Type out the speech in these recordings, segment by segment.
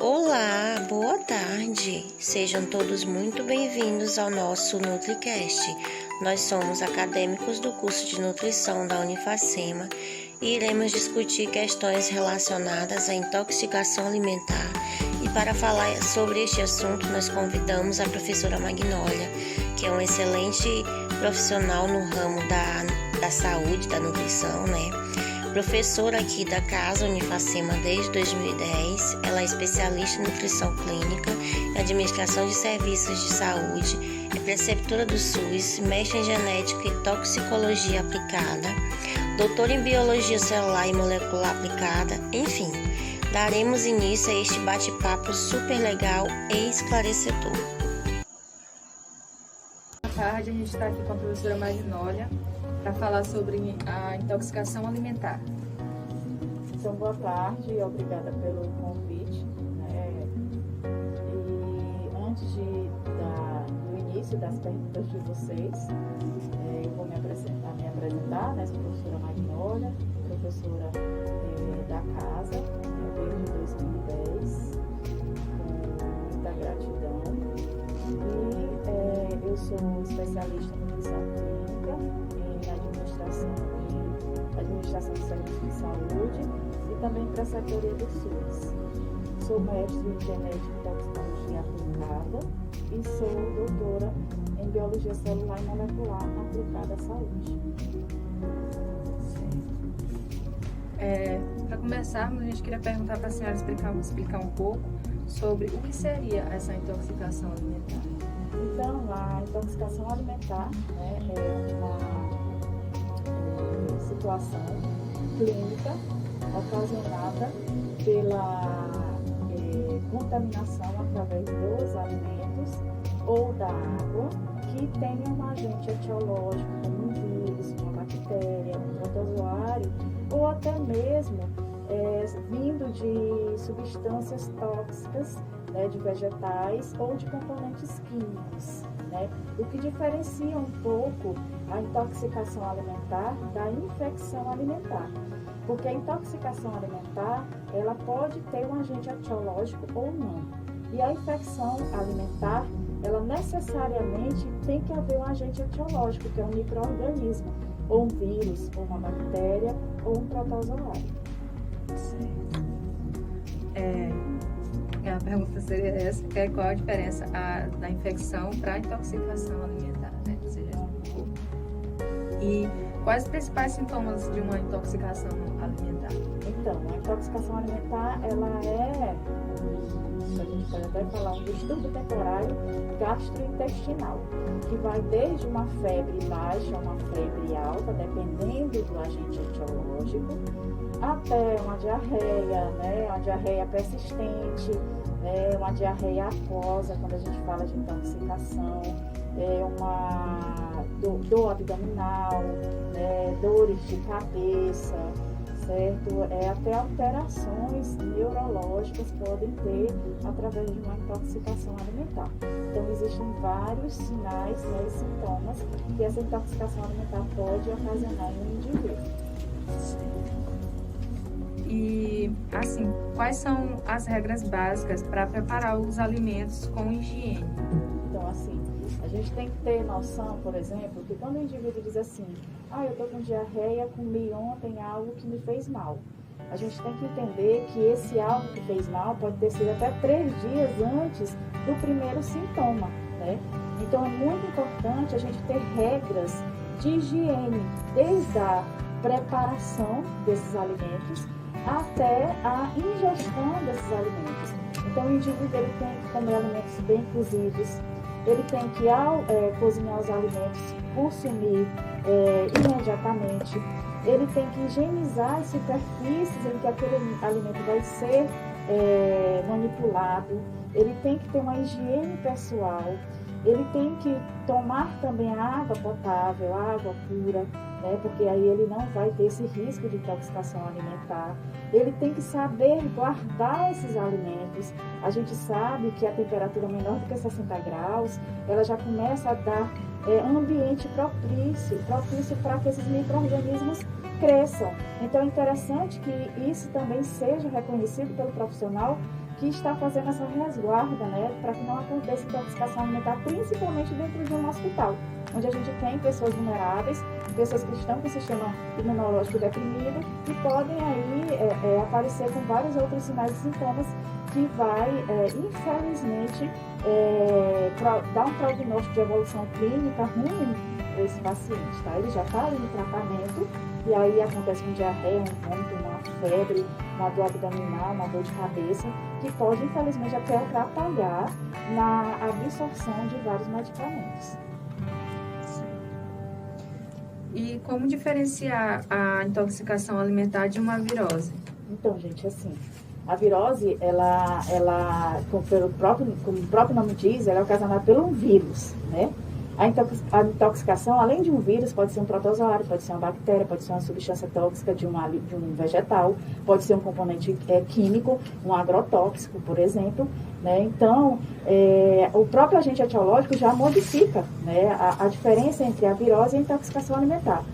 Olá, boa tarde. Sejam todos muito bem-vindos ao nosso NutriCast. Nós somos acadêmicos do curso de nutrição da Unifacema e iremos discutir questões relacionadas à intoxicação alimentar. E para falar sobre este assunto, nós convidamos a professora Magnólia, que é uma excelente profissional no ramo da saúde, da nutrição, Professora aqui da Casa Unifacema desde 2010, ela é especialista em nutrição clínica e administração de serviços de saúde, é preceptora do SUS, mestre em genética e toxicologia aplicada, doutora em biologia celular e molecular aplicada, enfim, daremos início a este bate-papo super legal e esclarecedor. Boa tarde, a gente está aqui com a professora Magnólia para falar sobre a intoxicação alimentar. Então, boa tarde e obrigada pelo convite. E antes do início das perguntas de vocês, eu vou me apresentar, sou a professora Magnólia, professora da casa, desde 2010, com muita gratidão. E eu sou especialista em nutrição clínica, administração de serviços de saúde e também preceptoria do SUS. Sou mestre em genética e toxicologia aplicada e sou doutora em biologia celular e molecular aplicada à saúde. Para começarmos, a gente queria perguntar para a senhora explicar um pouco sobre o que seria essa intoxicação alimentar. Então, a intoxicação alimentar é uma situação clínica ocasionada pela contaminação através dos alimentos ou da água que tenha um agente etiológico, como um vírus, uma bactéria, um protozoário, ou até mesmo vindo de substâncias tóxicas, de vegetais ou de componentes químicos. O que diferencia um pouco a intoxicação alimentar da infecção alimentar. Porque a intoxicação alimentar, ela pode ter um agente etiológico ou não. E a infecção alimentar, ela necessariamente tem que haver um agente etiológico, que é um micro-organismo, ou um vírus, ou uma bactéria, ou um protozoário. A pergunta seria essa, que é qual a diferença da infecção para a intoxicação alimentar, E quais os principais sintomas de uma intoxicação alimentar? Então, a intoxicação alimentar, ela a gente pode até falar, um distúrbio temporário gastrointestinal, que vai desde uma febre baixa a uma febre alta, dependendo do agente etiológico, até uma diarreia persistente, uma diarreia aquosa, quando a gente fala de intoxicação, uma dor abdominal, dores de cabeça, certo? Até alterações neurológicas podem ter através de uma intoxicação alimentar. Então, existem vários sinais e sintomas que essa intoxicação alimentar pode ocasionar em um indivíduo. E, assim, quais são as regras básicas para preparar os alimentos com higiene? Então, assim, a gente tem que ter noção, por exemplo, que quando o indivíduo diz assim, eu estou com diarreia, comi ontem algo que me fez mal. A gente tem que entender que esse algo que fez mal pode ter sido até 3 dias antes do primeiro sintoma, Então, é muito importante a gente ter regras de higiene, desde a preparação desses alimentos até a ingestão desses alimentos. Então, o indivíduo ele tem que comer alimentos bem cozidos, ele tem que, ao cozinhar os alimentos, consumir imediatamente, ele tem que higienizar as superfícies em que aquele alimento vai ser manipulado, ele tem que ter uma higiene pessoal, ele tem que tomar também água potável, água pura, porque aí ele não vai ter esse risco de intoxicação alimentar. Ele tem que saber guardar esses alimentos. A gente sabe que a temperatura menor do que 60 graus, ela já começa a dar ambiente propício para que esses micro-organismos cresçam. Então é interessante que isso também seja reconhecido pelo profissional que está fazendo essa resguarda, né, para que não aconteça intoxicação alimentar, principalmente dentro de um hospital, onde a gente tem pessoas vulneráveis, pessoas que estão com o sistema imunológico deprimido e podem aí aparecer com vários outros sinais e sintomas que vai, infelizmente, dar um prognóstico de evolução clínica ruim para esse paciente, tá? Ele já está ali no tratamento e aí acontece com diarreia, um vômito, uma febre, uma dor abdominal, uma dor de cabeça, que pode, infelizmente, até atrapalhar na absorção de vários medicamentos. E como diferenciar a intoxicação alimentar de uma virose? Então, gente, assim, a virose, como o próprio nome diz, ela é ocasionada por um vírus, né? A intoxicação, além de um vírus, pode ser um protozoário, pode ser uma bactéria, pode ser uma substância tóxica de um vegetal, pode ser um componente químico, um agrotóxico, por exemplo, né? Então, o próprio agente etiológico já modifica, né, a diferença entre a virose e a intoxicação alimentar.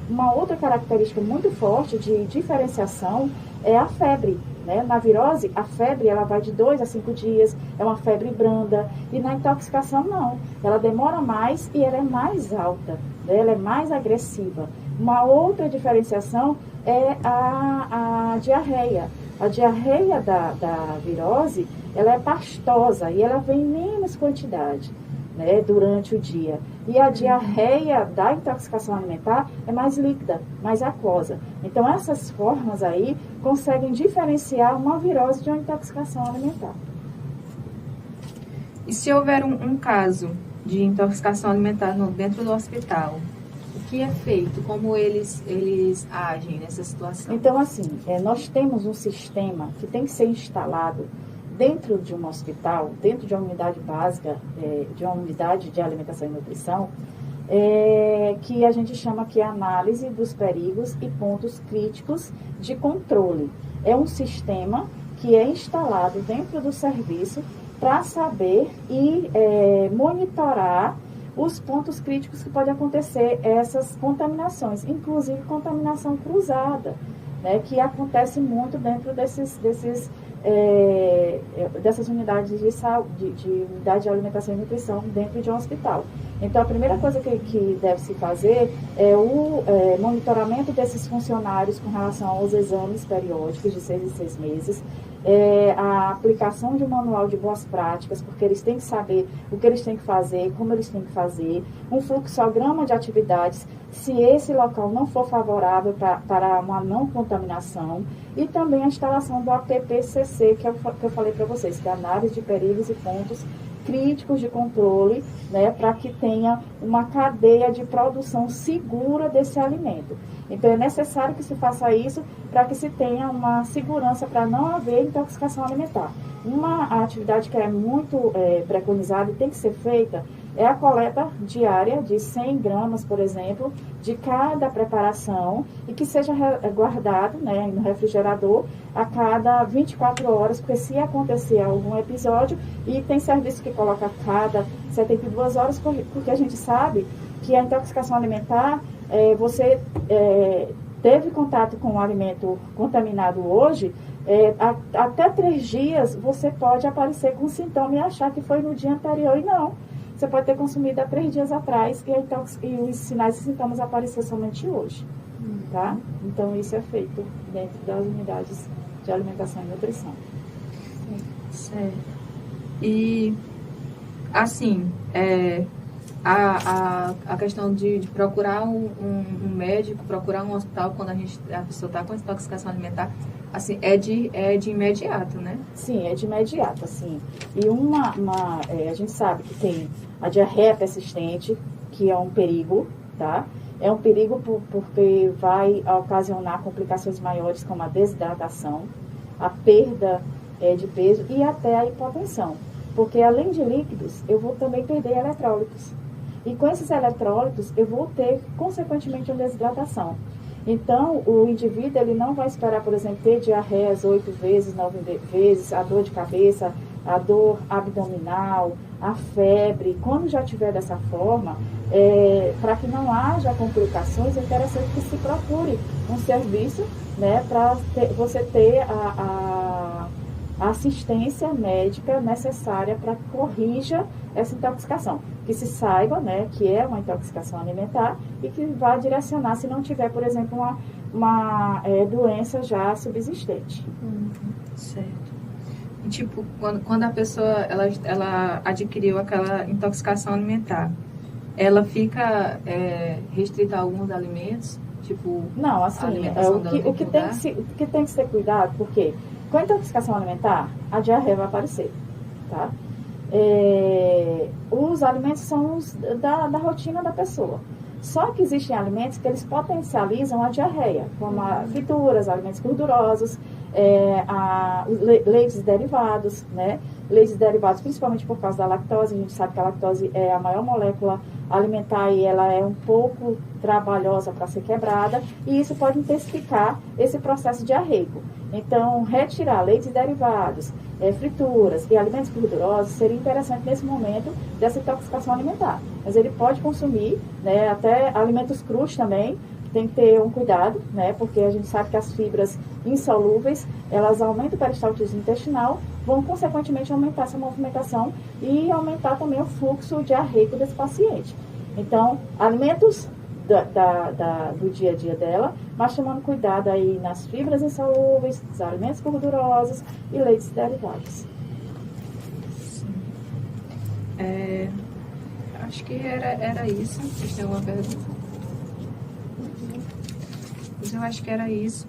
Uma outra característica muito forte de diferenciação é a febre. Né? Na virose, a febre ela vai de 2 a 5 dias, é uma febre branda, e na intoxicação não, ela demora mais e ela é mais alta, né? Ela é mais agressiva. Uma outra diferenciação é a diarreia. A diarreia da virose, ela é pastosa e ela vem em menos quantidade, né, durante o dia. E a diarreia da intoxicação alimentar é mais líquida, mais aquosa. Então, essas formas aí conseguem diferenciar uma virose de uma intoxicação alimentar. E se houver um caso de intoxicação alimentar dentro do hospital, o que é feito? Como eles agem nessa situação? Então, assim, nós temos um sistema que tem que ser instalado dentro de um hospital, dentro de uma unidade básica, de uma unidade de alimentação e nutrição, que a gente chama aqui análise dos perigos e pontos críticos de controle. É um sistema que é instalado dentro do serviço para saber e monitorar os pontos críticos que podem acontecer essas contaminações, inclusive contaminação cruzada, né, que acontece muito dentro dessas unidades de saúde, de unidade de alimentação e nutrição dentro de um hospital. Então, a primeira coisa que deve se fazer é o monitoramento desses funcionários com relação aos exames periódicos de 6 em 6 meses, a aplicação de um manual de boas práticas, porque eles têm que saber o que eles têm que fazer, como eles têm que fazer, um fluxograma de atividades, se esse local não for favorável para uma não contaminação, e também a instalação do APPCC, que eu falei para vocês, que é a análise de perigos e pontos críticos de controle, né, para que tenha uma cadeia de produção segura desse alimento. Então, é necessário que se faça isso para que se tenha uma segurança para não haver intoxicação alimentar. Uma atividade que é muito preconizada e tem que ser feita é a coleta diária de 100 gramas, por exemplo, de cada preparação e que seja guardado, né, no refrigerador a cada 24 horas, porque se acontecer algum episódio, e tem serviço que coloca a cada 72 horas, porque a gente sabe que a intoxicação alimentar, você teve contato com um alimento contaminado hoje, até 3 dias você pode aparecer com sintoma e achar que foi no dia anterior, e não. Você pode ter consumido há 3 dias atrás e os sinais e sintomas aparecer somente hoje, tá? Então, isso é feito dentro das unidades de alimentação e nutrição. Certo. E, assim, a questão de procurar um médico, procurar um hospital quando a pessoa está com intoxicação alimentar, assim, é de imediato, né? Sim, é de imediato, assim. E a gente sabe que tem a diarreia persistente, que é um perigo, tá? É um perigo porque vai ocasionar complicações maiores, como a desidratação, a perda de peso e até a hipotensão. Porque além de líquidos, eu vou também perder eletrólitos. E com esses eletrólitos, eu vou ter, consequentemente, uma desidratação. Então, o indivíduo ele não vai esperar, por exemplo, ter diarreias 8 vezes, 9 vezes, a dor de cabeça, a dor abdominal, a febre. Quando já tiver dessa forma, para que não haja complicações, é interessante que se procure um serviço, né, para você ter a assistência médica necessária para que corrija essa intoxicação. Que se saiba, né, que é uma intoxicação alimentar e que vá direcionar se não tiver, por exemplo, uma doença já subsistente. Certo. E, tipo, quando a pessoa ela adquiriu aquela intoxicação alimentar, ela fica restrita a alguns alimentos? Tipo, não, assim, o que tem que ser cuidado, porque com a intoxicação alimentar, a diarreia vai aparecer, tá? Os alimentos são os da rotina da pessoa. Só que existem alimentos que eles potencializam a diarreia, como frituras, alimentos gordurosos, leites derivados, né? Leites derivados principalmente por causa da lactose. A gente sabe que a lactose é a maior molécula alimentar e ela é um pouco trabalhosa para ser quebrada, e isso pode intensificar esse processo diarreico. Então, retirar leites derivados, frituras e alimentos gordurosos seria interessante nesse momento dessa intoxicação alimentar. Mas ele pode consumir, né, até alimentos crus também. Tem que ter um cuidado, né, porque a gente sabe que as fibras insolúveis, elas aumentam o peristaltismo intestinal, vão consequentemente aumentar essa movimentação e aumentar também o fluxo diarreico desse paciente. Então, alimentos do dia a dia dela, mas tomando cuidado aí nas fibras insolúveis, nos alimentos gordurosos e leites derivados. Acho que era isso. Vocês têm alguma pergunta? Eu acho que era isso.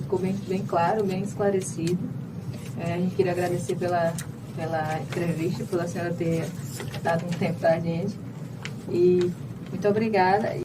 Ficou bem claro, bem esclarecido. A gente queria agradecer pela entrevista, pela senhora ter dado um tempo para a gente. E muito obrigada.